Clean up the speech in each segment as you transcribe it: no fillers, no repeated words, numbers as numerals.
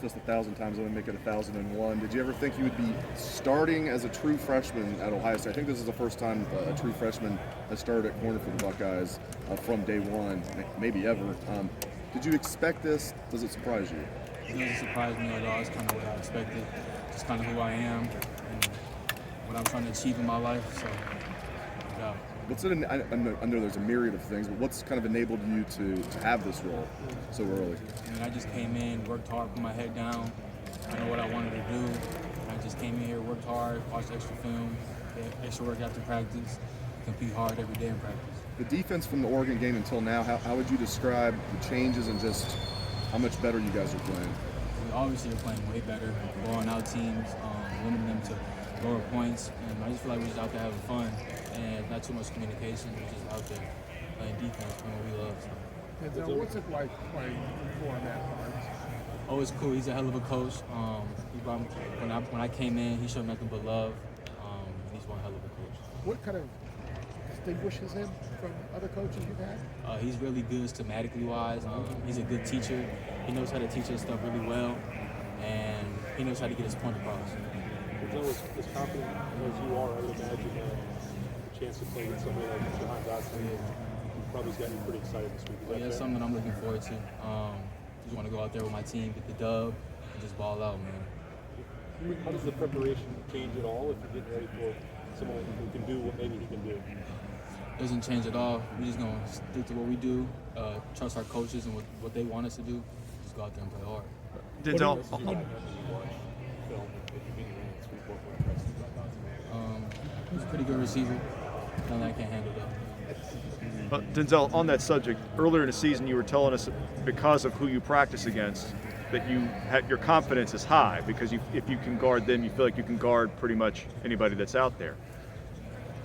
this 1,000 times, I'm going to make it 1,001. Did you ever think you would be starting as a true freshman at Ohio State? I think this is the first time a true freshman has started at corner for the Buckeyes from day one, maybe ever. Did you expect this? Does it surprise you? It doesn't surprise me at all. It's kind of what I expected. Just kind of who I am and what I'm trying to achieve in my life. So, yeah. I know there's a myriad of things, but what's kind of enabled you to have this role so early? I mean, I just came in, worked hard, put my head down. I know what I wanted to do. I just came in here, worked hard, watched extra film, did extra work after practice, compete hard every day in practice. The defense from the Oregon game until now, how would you describe the changes and just how much better you guys are playing? We obviously are playing way better, blowing out teams, limiting them to lower points, and I just feel like we're just out there having fun and not too much communication. We're just out there playing defense, playing what we love. So. Denzel, what's it like playing for that part? Oh, it's cool. He's a hell of a coach. He brought me, when I came in, he showed nothing but love. He's one hell of a coach. What kind of distinguishes him from other coaches you've had? He's really good schematically wise. He's a good teacher. He knows how to teach us stuff really well, and he knows how to get his point across. Denzel, as confident as you are, I would imagine the chance to play with somebody like Jahan Dotson probably has gotten you pretty excited this week. That's something I'm looking forward to. Just want to go out there with my team, get the dub, and just ball out, man. How does the preparation change at all if you're getting ready for someone who can do what maybe he can do? It doesn't change at all. We're just going to stick to what we do, trust our coaches and what they want us to do, just go out there and play hard. Denzel, He's a pretty good receiver. Nothing I can't handle though. Denzel, on that subject, earlier in the season you were telling us because of who you practice against that your confidence is high because if you can guard them, you feel like you can guard pretty much anybody that's out there.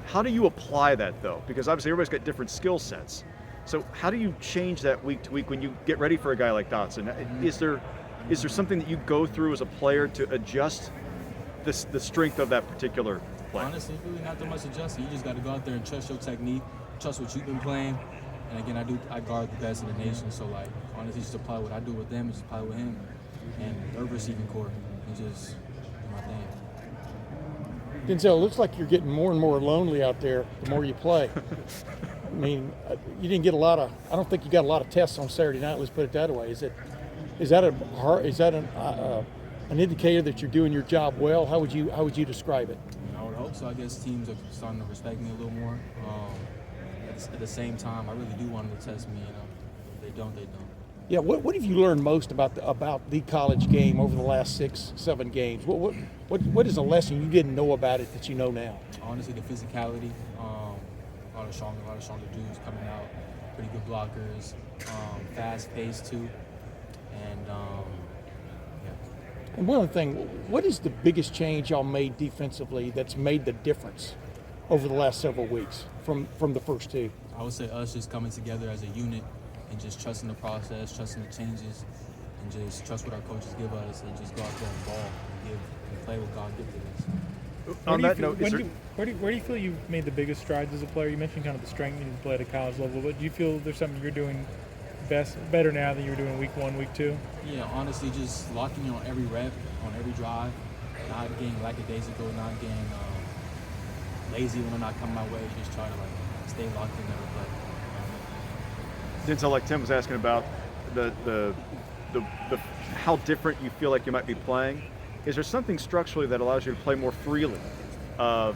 How do you apply that though? Because obviously everybody's got different skill sets. So how do you change that week to week when you get ready for a guy like Dotson? Is there something that you go through as a player to adjust the strength of that particular play? Honestly, really not that much adjusting. You just got to go out there and trust your technique, trust what you've been playing. And again, I guard the best in the nation, so like honestly, just apply what I do with them, just apply with him, and their receiving core, and just do my thing. Denzel, it looks like you're getting more and more lonely out there the more you play. I mean, you didn't get I don't think you got a lot of tests on Saturday night. Let's put it that way. Is that an indicator that you're doing your job well? How would you describe it? I would hope so. I guess teams are starting to respect me a little more. At the same time, I really do want them to test me. If they don't, they don't. Yeah. What have you learned most about the college game over the last 6-7 games? What is a lesson you didn't know about it that you know now? Honestly, the physicality. A lot of stronger dudes coming out. Pretty good blockers. Fast pace too. And yeah. And one other thing, what is the biggest change y'all made defensively that's made the difference over the last several weeks from the first two? I would say us just coming together as a unit and just trusting the process, trusting the changes, and just trust what our coaches give us, and just go out there and ball and play what God gifted us. On that note, where do you feel you've made the biggest strides as a player? You mentioned kind of the strength you play at a college level, but do you feel there's something you're doing better now than you were doing week 1, week 2? Yeah, honestly, just locking in on every rep, on every drive, not getting lackadaisical, not getting lazy when I'm not coming my way. Just try to stay locked in every play. Denzel, like Tim was asking about the how different you feel like you might be playing. Is there something structurally that allows you to play more freely,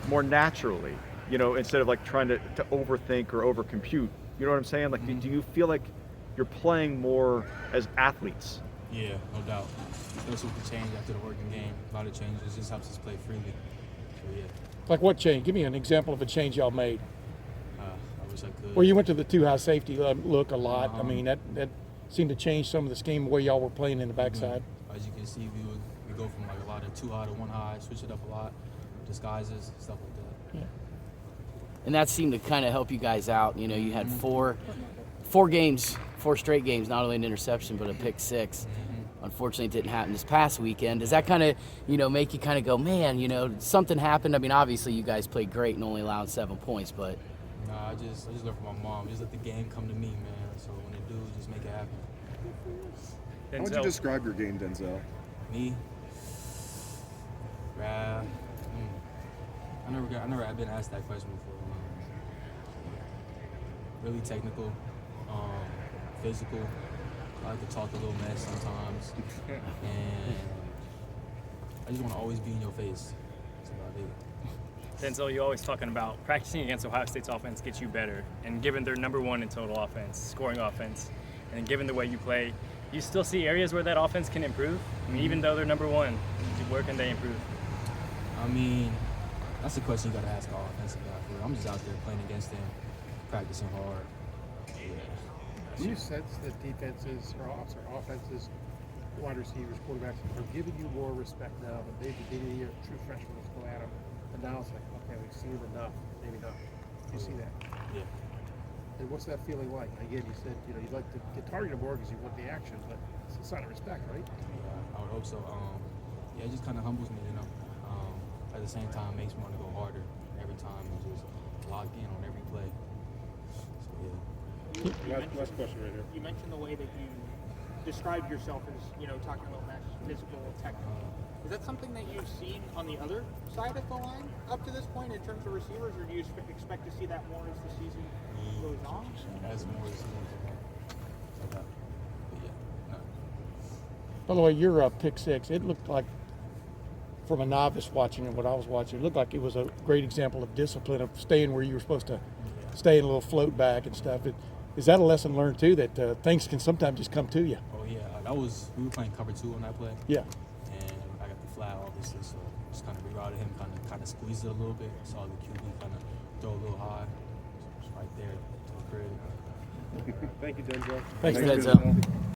more naturally? Instead of trying to overthink or overcompute. You know what I'm saying? Do you feel like you're playing more as athletes? Yeah, no doubt. Especially with the change after the working game, a lot of changes just helps us play freely. So yeah. Like what change? Give me an example of a change y'all made. I wish I could. Well, you went to the two high safety look a lot. I mean, that seemed to change some of the scheme the way y'all were playing in the backside. As you can see, we go from a lot of 2 high to 1 high, switch it up a lot, disguises, stuff like that. Yeah. And that seemed to kind of help you guys out. You had four straight games, not only an interception but a pick 6. Unfortunately, it didn't happen this past weekend. Does that kind of, make you kind of go, man, something happened? I mean, obviously you guys played great and only allowed 7 points, but. Nah, I just learned from my mom. Just let the game come to me, man. So when it do, just make it happen. How would you describe your game, Denzel? Me? I never have been asked that question before. Really technical, physical. I like to talk a little mess sometimes, and I just want to always be in your face. That's about it. Denzel, you're always talking about practicing against Ohio State's offense gets you better, and given they're #1 in total offense, scoring offense, and given the way you play, you still see areas where that offense can improve. I mean, even though they're #1, where can they improve? I mean, that's a question you got to ask our offensive guy for. I'm just out there playing against them, practicing hard. Do you sense that defenses, or offenses, wide receivers, quarterbacks are giving you more respect now than they did in the year? True freshmen, let's go at them. And now it's like, okay, we've seen them enough, maybe not. You see that? Yeah. And what's that feeling like? Again, you said you'd like to get targeted more because you want the action, but it's a sign of respect, right? Yeah, I would hope so. It just kind of humbles me, At the same time, it makes me want to go harder every time and just lock in on every play. So yeah. Last question right here. You mentioned the way that you described yourself as, talking a little match, physical, technical. Is that something that you've seen on the other side of the line up to this point in terms of receivers, or do you expect to see that more as the season goes on? As more as but yeah, no. By the way, your pick six, it looked like, from a novice watching it, what I was watching, it looked like it was a great example of discipline, of staying where you were supposed to stay in a little float back and stuff. Is that a lesson learned too, that things can sometimes just come to you? Oh yeah, we were playing cover 2 on that play. Yeah. And I got the flat obviously, so just kind of rerouted him, kind of squeezed it a little bit. Saw the QB kind of throw a little high, just right there to the crib. Thank you, Denzel. Thanks, Denzel.